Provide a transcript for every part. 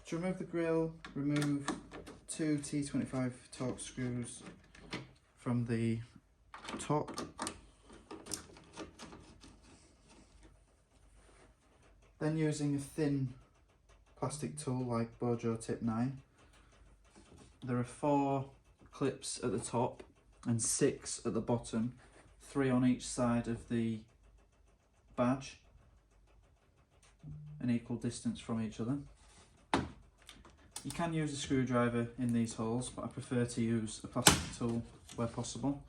To remove the grill, remove 2 T25 Torx screws from the top. Then using a thin plastic tool like Bojo Tip 9, there are 4 clips at the top and 6 at the bottom, 3 on each side of the badge, an equal distance from each other. You can use a screwdriver in these holes, but I prefer to use a plastic tool where possible.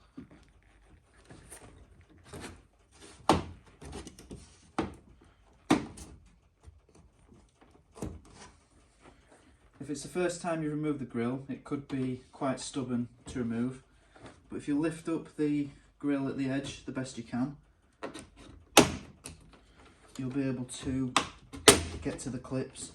If it's the first time you remove the grill, it could be quite stubborn to remove, but if you lift up the grill at the edge the best you can, you'll be able to get to the clips